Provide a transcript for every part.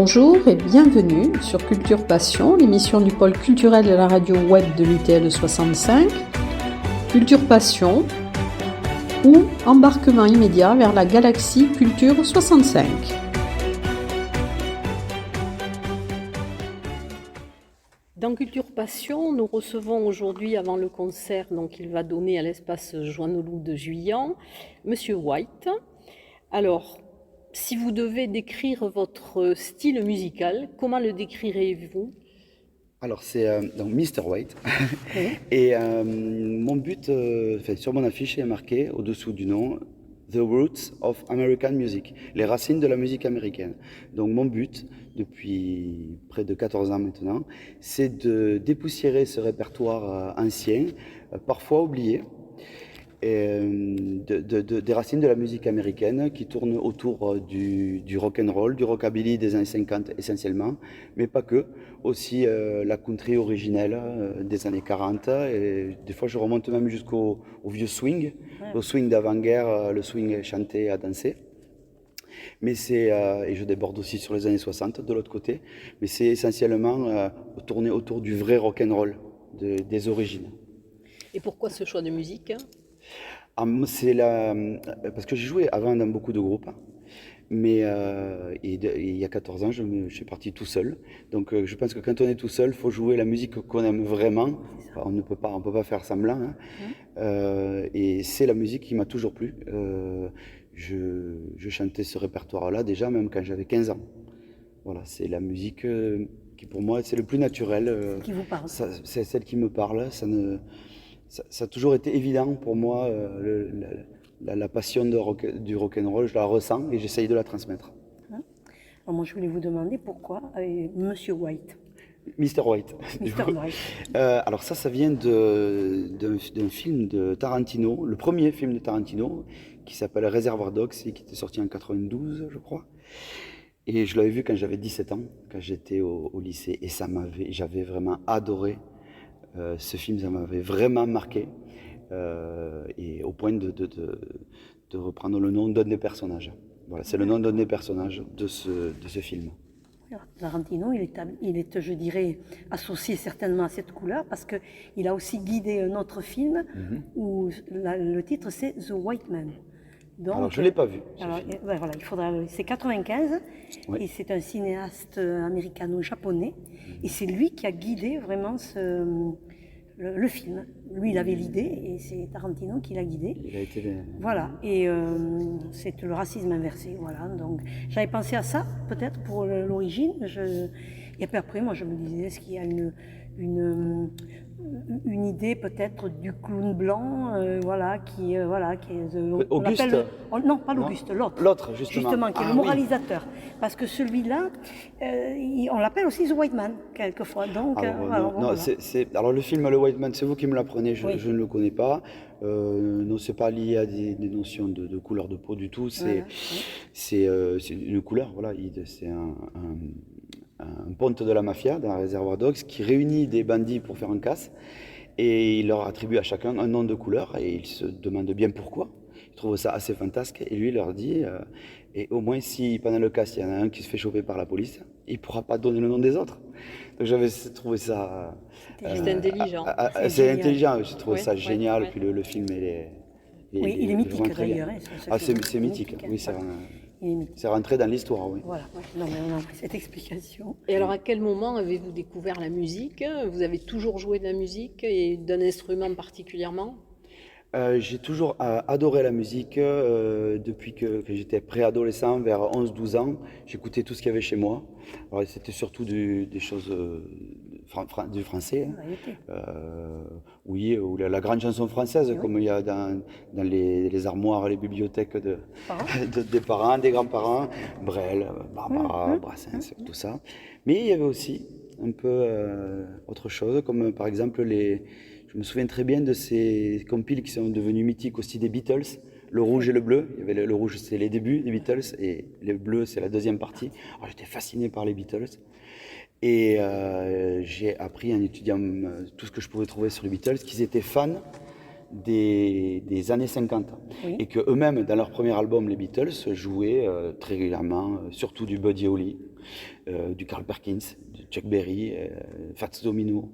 Bonjour et bienvenue sur Culture Passion, l'émission du pôle culturel de la radio web de l'UTL 65. Culture Passion ou embarquement immédiat vers la galaxie Culture 65. Dans Culture Passion, nous recevons aujourd'hui, avant le concert qu'il va donner à l'espace Joannolou de Juillan, Monsieur White. Alors, si vous devez décrire votre style musical, comment le décrirez-vous ? Alors c'est donc Mr. White Oui. et mon but, sur mon affiche il est marqué au-dessous du nom The Roots of American Music, les racines de la musique américaine. Donc mon but, depuis près de 14 ans maintenant, c'est de dépoussiérer ce répertoire ancien, parfois oublié, et, des racines de la musique américaine qui tournent autour du rock and roll, du rockabilly des années 50 essentiellement, mais pas que, aussi la country originelle des années 40, et des fois je remonte même jusqu'au vieux swing, au swing d'avant-guerre, le swing chanté à danser. Mais et je déborde aussi sur les années 60 de l'autre côté, mais c'est essentiellement tourné autour du vrai rock and roll, des origines. Et pourquoi ce choix de musique ? Parce que j'ai joué avant dans beaucoup de groupes, mais il y a 14 ans, je suis parti tout seul. Donc je pense que quand on est tout seul, il faut jouer la musique qu'on aime vraiment. On ne peut pas faire semblant. Et c'est la musique qui m'a toujours plu. Je chantais ce répertoire-là déjà, même quand j'avais 15 ans. Voilà, c'est la musique qui pour moi, c'est le plus naturel. Qui vous parle ? C'est celle qui me parle. Ça a toujours été évident pour moi, la passion du rock'n'roll, je la ressens et j'essaye de la transmettre. Alors moi, je voulais vous demander pourquoi Monsieur White. Mr. White. Mr. White. Alors ça vient d'un film de Tarantino, le premier film de Tarantino, qui s'appelle Reservoir Dogs et qui était sorti en 92, je crois. Et je l'avais vu quand j'avais 17 ans, quand j'étais au lycée, et j'avais vraiment adoré. Ce film, ça m'avait vraiment marqué, et au point de reprendre le nom d'un des personnages. Voilà, c'est le nom d'un des personnages de ce film. Tarantino, il est, je dirais, associé certainement à cette couleur parce qu'il a aussi guidé un autre film où le titre c'est The White Man. Donc, alors je ne l'ai pas vu. Alors, voilà, c'est 95 oui. Et c'est un cinéaste américano-japonais et c'est lui qui a guidé vraiment le film. Lui, il avait l'idée et c'est Tarantino qui l'a guidé. Il a été... Voilà, et c'est le racisme inversé. Voilà, donc j'avais pensé à ça peut-être pour l'origine. Et puis après, moi, je me disais, est-ce qu'il y a une idée peut-être du clown blanc, qui est Auguste. Non, pas l'Auguste, l'autre. L'autre, justement. Qui est le moralisateur. Oui. Parce que celui-là, on l'appelle aussi The White Man, quelquefois. Donc, alors le film Le White Man, c'est vous qui me l'apprenez, je ne le connais pas. Non, c'est pas lié à des notions de couleur de peau du tout. C'est une couleur, voilà. C'est un ponte de la mafia dans Reservoir Dogs qui réunit des bandits pour faire un casse et il leur attribue à chacun un nom de couleur et ils se demandent bien pourquoi. Ils trouvent ça assez fantasque et lui leur dit et au moins si pendant le casse il y en a un qui se fait choper par la police, il ne pourra pas donner le nom des autres. Donc j'avais trouvé ça c'est intelligent. C'est intelligent, j'ai trouvé ça génial. Puis le film il est mythique d'ailleurs. C'est mythique, oui, c'est rentré dans l'histoire, oui. Voilà, non, mais on a pris cette explication. Et alors, à quel moment avez-vous découvert la musique ? Vous avez toujours joué de la musique et d'un instrument particulièrement ? J'ai toujours adoré la musique depuis que j'étais préadolescent, vers 11-12 ans. J'écoutais tout ce qu'il y avait chez moi. Alors, c'était surtout des choses du français. Oui, ou la grande chanson française, comme il y a dans les armoires, les bibliothèques des parents, des grands-parents. Brel, Barbara, Brassens, tout ça. Mais il y avait aussi un peu autre chose, comme par exemple je me souviens très bien de ces compiles qui sont devenus mythiques aussi des Beatles, le rouge et le bleu. Il y avait le rouge, c'est les débuts des Beatles, et le bleu, c'est la deuxième partie. Alors j'étais fasciné par les Beatles. Et j'ai appris en étudiant tout ce que je pouvais trouver sur les Beatles, qu'ils étaient fans des années 50. Oui. Et qu'eux-mêmes, dans leur premier album, les Beatles, jouaient très régulièrement, surtout du Buddy Holly, du Carl Perkins, du Chuck Berry, Fats Domino.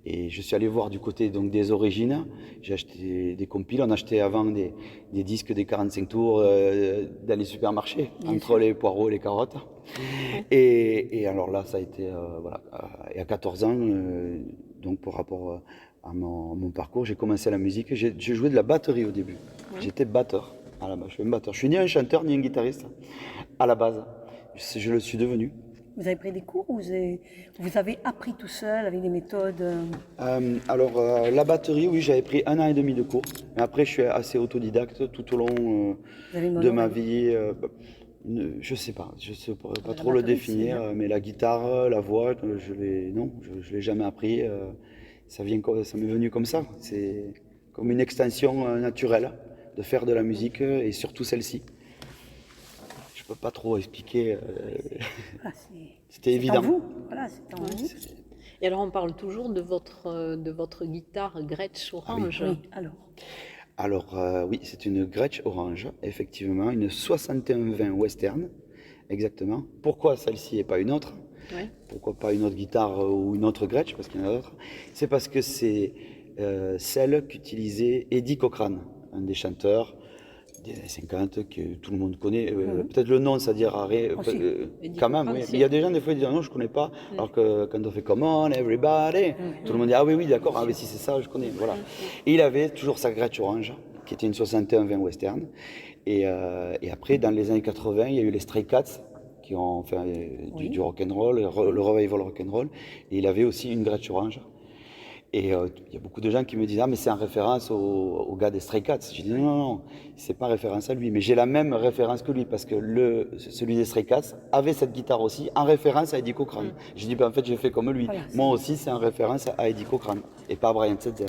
Et je suis allé voir du côté donc, des origines. J'ai acheté des compiles. On achetait avant des disques des 45 tours dans les supermarchés, entre les poireaux et les carottes. Et alors là, ça a été, voilà. Et à 14 ans, donc par rapport à mon parcours, j'ai commencé la musique. J'ai joué de la batterie au début. J'étais batteur à la base. Je suis un batteur. Je suis ni un chanteur ni un guitariste à la base. Je le suis devenu. Vous avez pris des cours ou vous avez appris tout seul avec des méthodes La batterie, oui, j'avais pris 1 an et demi de cours. Mais après, je suis assez autodidacte tout au long Vous avez une de ma oreille. vie. Je sais pas, je ne pourrais pas La trop le batterie, définir, c'est mais la guitare, la voix, non, je l'ai jamais appris. Ça m'est venu comme ça. C'est comme une extension naturelle de faire de la musique et surtout celle-ci. Je peux pas trop expliquer. Voilà, C'était c'est évident. en vous. Voilà, c'est en vous. Et alors, on parle toujours de votre guitare Gretsch orange. Oui, alors. Alors oui, c'est une Gretsch orange, effectivement, une 6120 western, exactement. Pourquoi celle-ci et pas une autre? Ouais. Pourquoi pas une autre guitare ou une autre Gretsch, parce qu'il y en a d'autres? C'est parce que c'est celle qu'utilisait Eddie Cochran, un des chanteurs des années 50 que tout le monde connaît. Peut-être le nom, ça dira rien, Aussi. Eddie quand même, Cochran, oui. si. Mais il y a des gens, des fois, ils disent non, je ne connais pas. Alors que quand on fait Come on, everybody, tout le monde dit ah oui, oui, d'accord, ah oui, si c'est ça, je connais. Voilà. Et il avait toujours sa Gretsch orange, qui était une 61-20 western. Et après, dans les années 80, il y a eu les Stray Cats qui ont fait du rock'n'roll, le revival rock'n'roll. Et il avait aussi une Gretsch orange. Et il y a beaucoup de gens qui me disent ah mais c'est en référence au gars des Stray Cats. Je dis non, c'est pas référence à lui, mais j'ai la même référence que lui parce que celui des Stray Cats avait cette guitare aussi en référence à Eddie Cochran. J'ai dit ben, en fait j'ai fait comme lui. Voilà, Moi aussi c'est en référence à Eddie Cochran et pas à Brian Setzer.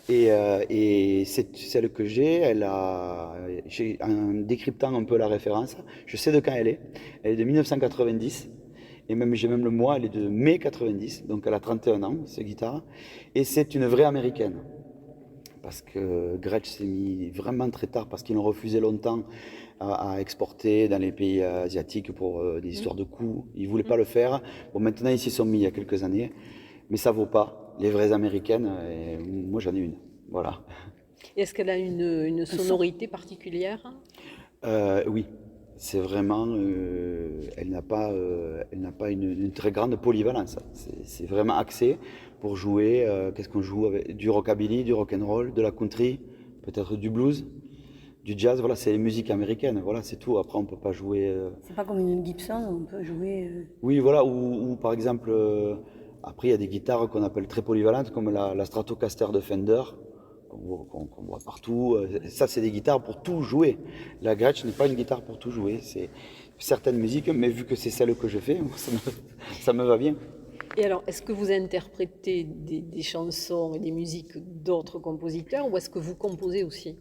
Et c'est celle que en décryptant un peu la référence, je sais de quand elle est. Elle est de 1990. Et j'ai même le mois, elle est de mai 90, donc elle a 31 ans, cette guitare. Et c'est une vraie américaine. Parce que Gretsch s'est mis vraiment très tard, parce qu'ils l'ont refusé longtemps à exporter dans les pays asiatiques pour des histoires de coûts. Ils ne voulaient pas le faire. Bon, maintenant, ils s'y sont mis il y a quelques années. Mais ça ne vaut pas les vraies américaines. Et moi, j'en ai une. Voilà. Est-ce qu'elle a une sonorité particulière? Oui. C'est vraiment, elle n'a pas une très grande polyvalence. C'est vraiment axé pour jouer. Qu'est-ce qu'on joue avec? Du rockabilly, du rock'n'roll, de la country, peut-être du blues, du jazz. Voilà, c'est les musiques américaines. Voilà, c'est tout. Après, on peut pas jouer. C'est pas comme une Gibson où on peut jouer. Oui, voilà. Ou par exemple, après, il y a des guitares qu'on appelle très polyvalentes, comme la Stratocaster de Fender. Qu'on voit partout. Ça, c'est des guitares pour tout jouer. La Gretsch n'est pas une guitare pour tout jouer. C'est certaines musiques, mais vu que c'est celle que je fais, ça me va bien. Et alors, est-ce que vous interprétez des chansons et des musiques d'autres compositeurs ou est-ce que vous composez aussi?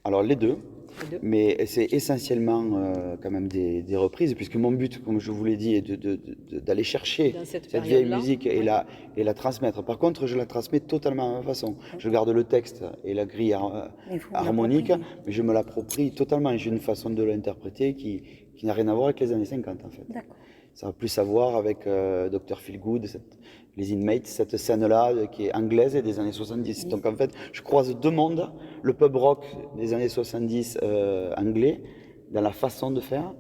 Alors, les deux. Les deux. Mais c'est essentiellement quand même des reprises, puisque mon but, comme je vous l'ai dit, est d'aller chercher Dans cette cette vieille période-là, musique et la transmettre. Par contre, je la transmets totalement à ma façon. Je garde le texte et la grille Il faut harmonique, l'approprier. mais je me l'approprie totalement. J'ai une façon de l'interpréter qui n'a rien à voir avec les années 50, en fait. D'accord. Ça a plus à voir avec Dr. Feelgood, les Inmates, cette scène-là qui est anglaise et des années 70. Donc en fait, je croise deux mondes, le pub rock des années 70 anglais, dans la façon de faire,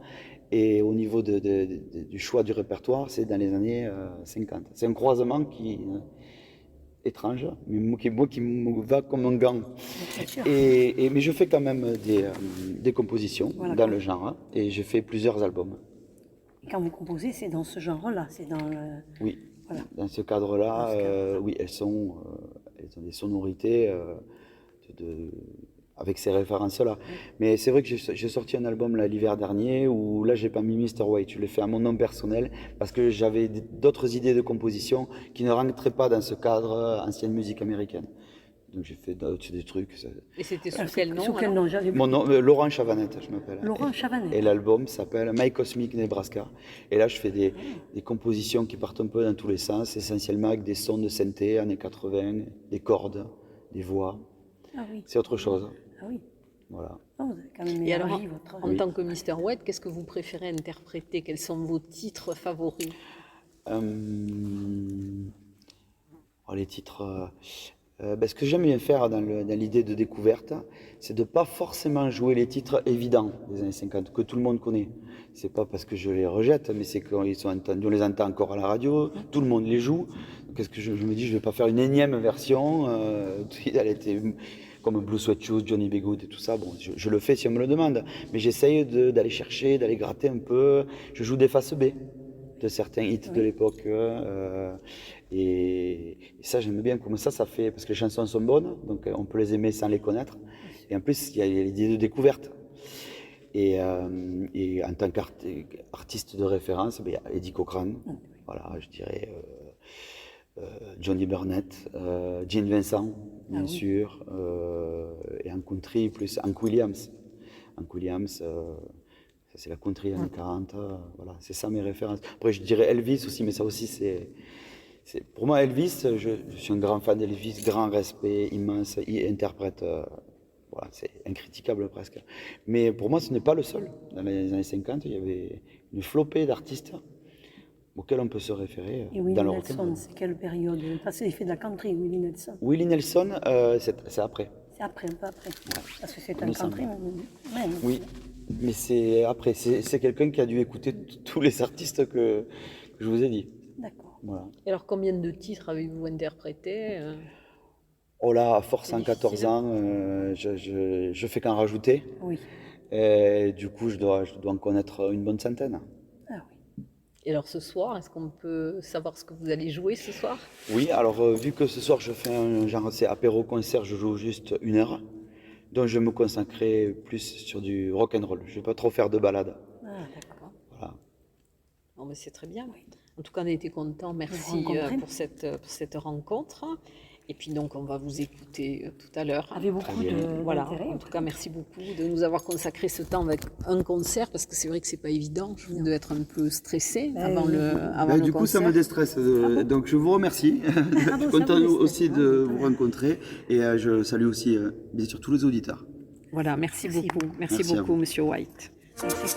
et au niveau du choix du répertoire, c'est dans les années 50. C'est un croisement qui étrange, mais moi qui me va comme un gant. Bien sûr. Mais je fais quand même des compositions Voilà. dans le genre, et j'ai fait plusieurs albums. Et quand vous composez, c'est dans ce genre-là, c'est dans le. Oui, Voilà. dans ce cadre-là, Dans ce cadre. oui, elles ont des sonorités avec ces références-là. Mais c'est vrai que j'ai sorti un album là, l'hiver dernier où là, j'ai pas mis Mr. White, je l'ai fait à mon nom personnel parce que j'avais d'autres idées de composition qui ne rentraient pas dans ce cadre ancienne musique américaine. Donc j'ai fait des trucs. Et c'était sous quel nom? Sous quel alors nom j'avais Mon nom, Laurent Chavanette, je m'appelle. Laurent Chavanette. Et l'album s'appelle My Cosmic Nebraska. Et là, je fais des compositions qui partent un peu dans tous les sens, essentiellement avec des sons de synthé, années 80, des cordes, des voix. Ah oui. c'est autre chose. Ah oui. Voilà. Ah, vous avez quand même Et alors, élargi votre... en tant que Mr. White, qu'est-ce que vous préférez interpréter? Quels sont vos titres favoris? Les titres. Ce que j'aime bien faire dans l'idée de découverte, c'est de ne pas forcément jouer les titres évidents des années 50, que tout le monde connaît. C'est pas parce que je les rejette, mais c'est qu'on on les entend encore à la radio, tout le monde les joue. Qu'est-ce que je me dis, je ne vais pas faire une énième version. Elle était comme Blue Sweat Shoes, Johnny B. Good et tout ça. Bon, je le fais si on me le demande, mais j'essaye d'aller chercher, d'aller gratter un peu. Je joue des faces B de certains hits de l'époque. Et ça, j'aime bien comme ça fait, parce que les chansons sont bonnes, donc on peut les aimer sans les connaître. Et en plus, il y a l'idée de découverte. Et en tant qu'artiste de référence, il y a Eddie Cochran, voilà, je dirais Johnny Burnett, Gene Vincent, bien sûr, et en country, plus Hank Williams. Hank Williams, ça c'est la country années 40, voilà, c'est ça mes références. Après, je dirais Elvis aussi, mais ça aussi pour moi, Elvis, je suis un grand fan d'Elvis, grand respect, immense, il interprète, voilà, c'est incritiquable presque. Mais pour moi, ce n'est pas le seul. Dans les années 50, il y avait une flopée d'artistes auxquels on peut se référer. Et Willie dans le Nelson, c'est quelle période? Parce qu'il fait de la country, Willie Nelson. Willie Nelson, c'est après. C'est après, un peu après. Parce que c'est Il un me country même. Oui, mais c'est après. C'est quelqu'un qui a dû écouter tous les artistes que je vous ai dit. D'accord. Voilà. Et alors, combien de titres avez-vous interprétés? Oh là, à force C'est en 14 difficile. ans, je fais qu'en rajouter. Oui. Et du coup, je dois en connaître une bonne centaine. Ah oui. Et alors, ce soir, est-ce qu'on peut savoir ce que vous allez jouer ce soir? Oui, alors vu que ce soir je fais un genre, c'est apéro-concert, je joue juste 1 heure. Donc je vais me consacrer plus sur du rock and roll. Je ne vais pas trop faire de balade. Ah, d'accord. Voilà. Non, mais c'est très bien. En tout cas, on a été contents. Merci rencontrer. pour cette rencontre. Et puis donc, on va vous écouter tout à l'heure. Avec beaucoup bien. Voilà. d'intérêt. En tout cas, merci beaucoup de nous avoir consacré ce temps avec un concert, parce que c'est vrai que c'est pas évident. Je vous devez être un peu stressé avant le Du coup, ça concert. me déstresse. Donc je vous remercie. Je suis ça content vous aussi déstresse, de vous rencontrer. Et je salue aussi, bien sûr, tous les auditeurs. Voilà, merci beaucoup. Merci Merci à beaucoup, vous. Monsieur White. Merci.